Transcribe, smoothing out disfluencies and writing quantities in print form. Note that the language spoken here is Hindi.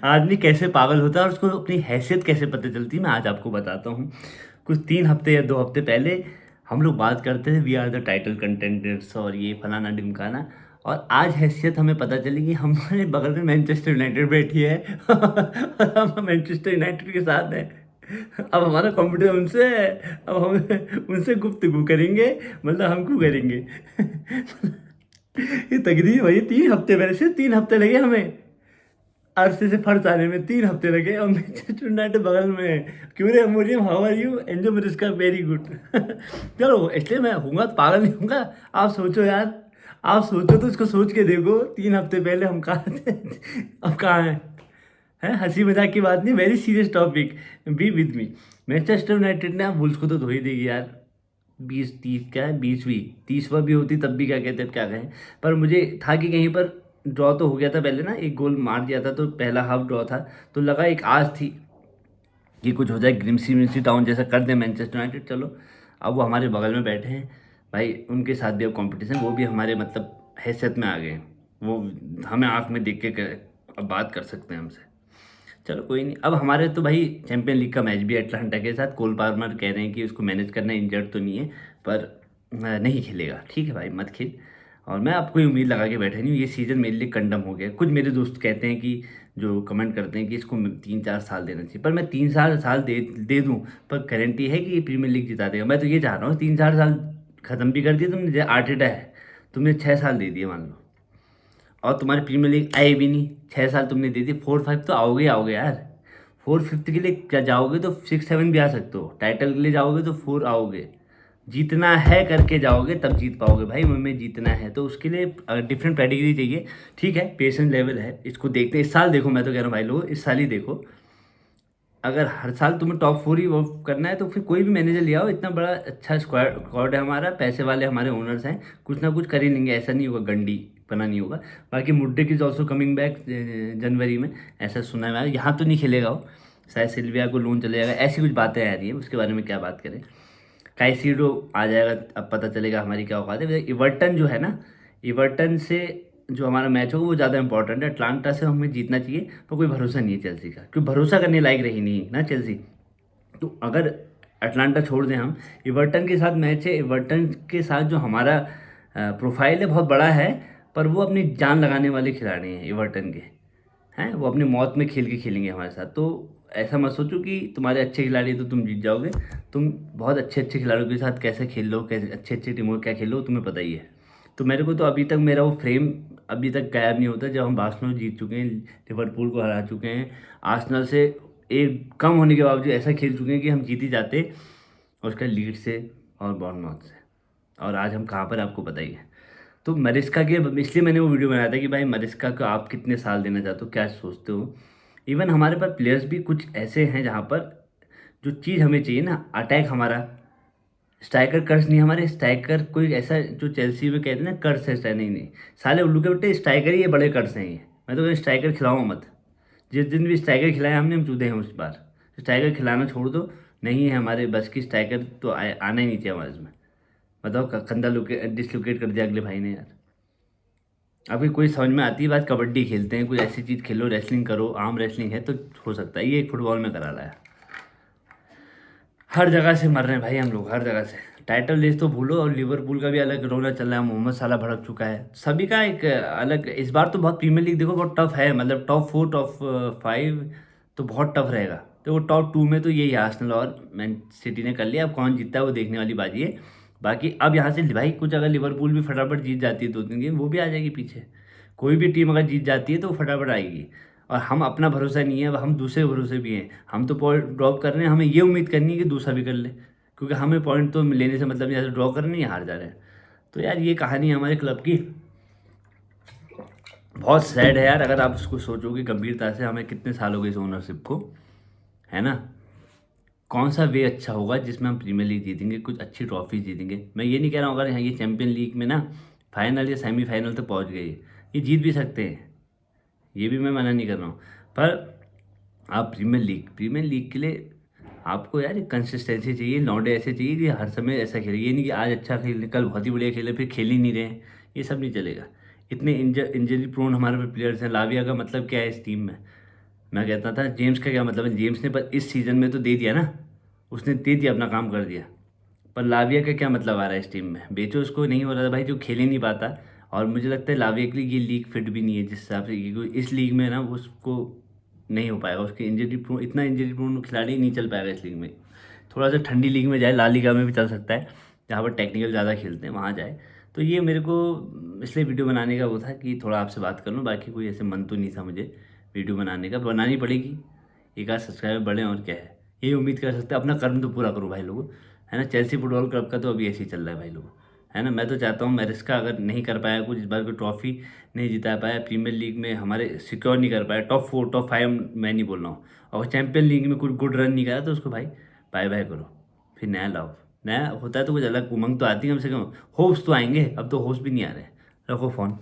आदमी कैसे पागल होता है और उसको अपनी हैसियत कैसे पता चलती है, मैं आज आपको बताता हूँ। कुछ 3 हफ्ते या 2 हफ्ते पहले हम लोग बात करते थे we are the title contenders और ये फलाना ढिमकाना, और आज हैसियत हमें पता चली कि हमारे बगल में मैनचेस्टर यूनाइटेड बैठी है और हम मैनचेस्टर यूनाइटेड के साथ हैं। अब हमारा कॉम्पिटिशन उनसे है। अब हम उनसे गुफ्तगू करेंगे, मतलब हम क्यों करेंगे। ये तगड़ी है भाई, 3 हफ्ते पहले से 3 हफ्ते लगे हमें अरसे से फर्श आने में, 3 हफ्ते लगे और मैनचेस्टर यूनाइटेड बगल में है। क्यों रे अमोरियम, how are you, Enzo Mariska, very good. चलो, इसलिए मैं हूँगा तो पागल नहीं हूँगा। आप सोचो यार, आप सोचो तो इसको सोच के देखो, 3 हफ्ते पहले हम कहाँ थे, अब कहाँ हैं। है हंसी मजाक की बात नहीं, very serious topic, be with me. Manchester United ने वुल्स को तो धो ही देगी यार। 20-30 क्या है, 20वीं 30वां भी होती तब भी क्या कहते, अब क्या कहें। पर मुझे था कि कहीं पर ड्रॉ तो हो गया था पहले ना, एक गोल मार दिया था तो पहला हाफ ड्रॉ था, तो लगा एक आस थी कि कुछ हो जाए, ग्रिमसी मिर्सी टाउन जैसा कर दे मैनचेस्टर यूनाइटेड। चलो, अब वो हमारे बगल में बैठे हैं भाई, उनके साथ भी अब कंपटीशन, वो भी हमारे मतलब हैसियत में आ गए हैं। वो हमें आंख में देख के अब बात कर सकते हैं हमसे। चलो कोई नहीं, अब हमारे तो भाई चैंपियन लीग का मैच भी है अटलांटा के साथ। कोल पाल्मर कह रहे हैं कि उसको मैनेज करना, इंजर्ड तो नहीं है, पर नहीं खेलेगा। ठीक है भाई, मत खेल। और मैं आपको उम्मीद लगा के बैठा नहीं हूँ, ये सीज़न मेरे लिए कंडम हो गया। कुछ मेरे दोस्त कहते हैं कि जो कमेंट करते हैं कि इसको 3-4 साल देना चाहिए, पर मैं 3 साल दे दे दूँ, पर गारंटी है कि ये प्रीमियर लीग जिता देगा? मैं तो ये चाह रहा हूँ, 3-4 साल ख़त्म भी कर दिए तुमने, जैसे आर्टेटा है, तुमने 6 साल दे दिए मान लो, और तुम्हारी प्रीमियर लीग आए भी नहीं, 6 साल तुमने दे दी, 4-5 तो आओगे आओगे यार। 4-5 के लिए क्या जाओगे तो 6-7 भी आ सकते हो, टाइटल के लिए जाओगे तो 4 आओगे। जीतना है करके जाओगे तब जीत पाओगे भाई, में जीतना है तो उसके लिए डिफरेंट कैटेगरी चाहिए। ठीक है, पेशेंस लेवल है, इसको देखते इस साल देखो, मैं तो कह रहा हूँ भाई लोग इस साल ही देखो। अगर हर साल तुम्हें टॉप 4 ही वो करना है तो फिर कोई भी मैनेजर ले आओ, इतना बड़ा अच्छा स्क्वाड है हमारा, पैसे वाले हमारे ओनर्स हैं, कुछ ना कुछ कर ही लेंगे, ऐसा नहीं होगा गंडी बना नहीं होगा। बाकी मुड्डे इज ऑल्सो कमिंग बैक जनवरी में, ऐसा सुना है। यहाँ तो नहीं खेलेगा वो, शायद सिल्विया को लोन चले जाएगा, ऐसी कुछ बातें आ रही हैं, उसके बारे में क्या बात करें। काइसीडो आ जाएगा, अब पता चलेगा हमारी क्या औकात है। इवर्टन जो है ना, इवर्टन से जो हमारा मैच होगा वो ज़्यादा इंपॉर्टेंट है। अटलांटा से हमें जीतना चाहिए, पर कोई भरोसा नहीं है चेल्सी का, क्योंकि भरोसा करने लायक रही नहीं ना चेल्सी। तो अगर अटलांटा छोड़ दें हम, इवर्टन के साथ मैच है, इवर्टन के साथ जो हमारा प्रोफाइल है बहुत बड़ा है, पर वो अपनी जान लगाने वाले खिलाड़ी हैं इवर्टन के, हैं वो अपनी मौत में खेल के खेलेंगे हमारे साथ। तो ऐसा मत सोचो कि तुम्हारे अच्छे खिलाड़ी तो तुम जीत जाओगे। तुम बहुत अच्छे अच्छे खिलाड़ियों के साथ कैसे खेल लो, कैसे अच्छे अच्छे टीमों में क्या खेल लो, तुम्हें पता ही है। तो मेरे को तो अभी तक मेरा वो फ्रेम अभी तक गायब नहीं होता, जब हम बार्सिलोना जीत चुके हैं, लिवरपूल को हरा चुके हैं, आर्सेनल से एक कम होने के बावजूद ऐसा खेल चुके हैं कि हम जीत ही जाते, और उसका लीड से और बॉर्नमouth से। और आज हम कहाँ पर आपको पता ही है। तो मरिस्का के, इसलिए मैंने वो वीडियो बनाया था कि भाई मरिस्का को आप कितने साल देना चाहते हो, क्या सोचते हो। इवन हमारे पास प्लेयर्स भी कुछ ऐसे हैं जहाँ पर जो चीज़ हमें चाहिए ना, अटैक हमारा, स्ट्राइकर कर्स नहीं, हमारे स्ट्राइकर कोई ऐसा जो चेल्सी में कहते हैं ना कर्स है, नहीं नहीं, साले उल्लू के बेटे स्ट्राइकर ही ये बड़े कर्स हैं ये। मैं तो स्ट्राइकर खिलाऊँ मत, जिस दिन भी स्ट्राइकर खिलाया हमने हम चूधे हैं उस बार। स्ट्राइकर खिलाना छोड़ दो, नहीं है हमारे बस की स्ट्राइकर, तो आना ही नहीं चाहिए हमारे इसमें। बताओ, कंधा डिसलोकेट कर दिया अगले भाई ने यार। अभी कोई समझ में आती है बात, कबड्डी खेलते हैं, कुछ ऐसी चीज़ खेलो, रेसलिंग करो, आर्म रेसलिंग है तो हो सकता है, ये एक फुटबॉल में करा रहा है। हर जगह से मर रहे हैं भाई हम लोग, हर जगह से। टाइटल रेस तो भूलो, और लिवरपूल का भी अलग रोना चल रहा है, मोहम्मद साला भड़क चुका है, सभी का एक अलग। इस बार तो बहुत प्रीमियर लीग देखो बहुत टफ है, मतलब टॉप 4 टॉप 5 तो बहुत टफ रहेगा। तो वो टॉप 2 में तो यही आर्सेनल और मैन सिटी ने कर लिया, अब कौन जीतता है वो देखने वाली बाजी है। बाकी अब यहाँ से भाई कुछ अगर लिवरपूल भी फटाफट जीत जाती है 2-3 गेम, वो भी आ जाएगी पीछे। कोई भी टीम अगर जीत जाती है तो वो फटाफट आएगी। और हम अपना भरोसा नहीं है, अब हम दूसरे भरोसे भी हैं। हम तो पॉइंट ड्रॉप कर रहे हैं, हमें ये उम्मीद करनी है कि दूसरा भी कर ले, क्योंकि हमें पॉइंट तो लेने से मतलब नहीं, ड्रॉ कर रहे हैं या हार जा रहे हैं। तो यार ये कहानी है हमारे क्लब की, बहुत सैड है यार। अगर आप उसको सोचोगे गंभीरता से, हमें कितने साल हो गए इस ओनरशिप को, है ना। कौन सा वे अच्छा होगा जिसमें हम प्रीमियर लीग जीतेंगे, कुछ अच्छी ट्रॉफी जीतेंगे। मैं ये नहीं कह रहा हूँ अगर यहाँ ये चैंपियन लीग में ना फाइनल या सेमीफाइनल तक पहुँच गए, ये जीत भी सकते हैं, ये भी मैं मना नहीं कर रहा हूँ। पर आप प्रीमियर लीग के लिए आपको यार एक कंसिस्टेंसी चाहिए, लौंडे ऐसे चाहिए कि हर समय ऐसा खेले, ये नहीं कि आज अच्छा खेले कल बहुत ही बढ़िया खेले फिर खेल ही नहीं रहे हैं, ये सब नहीं चलेगा। इतने इंजरी प्रोन हमारे पे प्लेयर्स हैं। लाविया का मतलब क्या है इस टीम में? मैं कहता था जेम्स का क्या मतलब है? जेम्स ने पर इस सीज़न में तो दे दिया ना, उसने दे दिया, अपना काम कर दिया। पर लाविया का क्या मतलब आ रहा है इस टीम में? बेचो उसको, नहीं हो रहा था भाई, जो खेल ही नहीं पाता। और मुझे लगता है लाविया के लिए ये लीग फिट भी नहीं है जिस हिसाब से, क्योंकि इस लीग में ना उसको नहीं हो पाएगा। उसकी इंजरी प्रोन, इतना इंजरी प्रोन खिलाड़ी नहीं चल पाएगा इस लीग में। थोड़ा सा ठंडी लीग में जाए, ला लीगा में भी चल सकता है, जहाँ पर टेक्निकल ज़्यादा खेलते हैं, वहाँ जाए। तो ये मेरे को इसलिए वीडियो बनाने का वो था कि थोड़ा आपसे बात कर लूँ। बाकी कोई ऐसे मन तो नहीं था मुझे वीडियो बनाने का, बनानी पड़ेगी, एक आध सब्सक्राइबर बढ़े और क्या है, यही उम्मीद कर सकते हैं। अपना कर्म तो पूरा करो भाई लोगों, है ना। चेल्सी फुटबॉल क्लब का तो अभी ऐसे ही चल रहा है भाई लोगों, है ना। मैं तो चाहता हूँ मैरिस्का अगर नहीं कर पाया कुछ, इस बार कोई ट्रॉफी नहीं जिता पाया, प्रीमियर लीग में हमारे सिक्योर नहीं कर पाया, टॉप 4 टॉप 5 मैं नहीं बोल रहा हूँ, और चैंपियन लीग में कुछ गुड रन नहीं करा, तो उसको भाई बाय बाय करो, फिर नया लाओ। नया होता है तो कुछ अलग उमंग तो आती है कम से कम, होप्स तो आएंगे। अब तो होप्स भी नहीं आ रहे। रखो फ़ोन।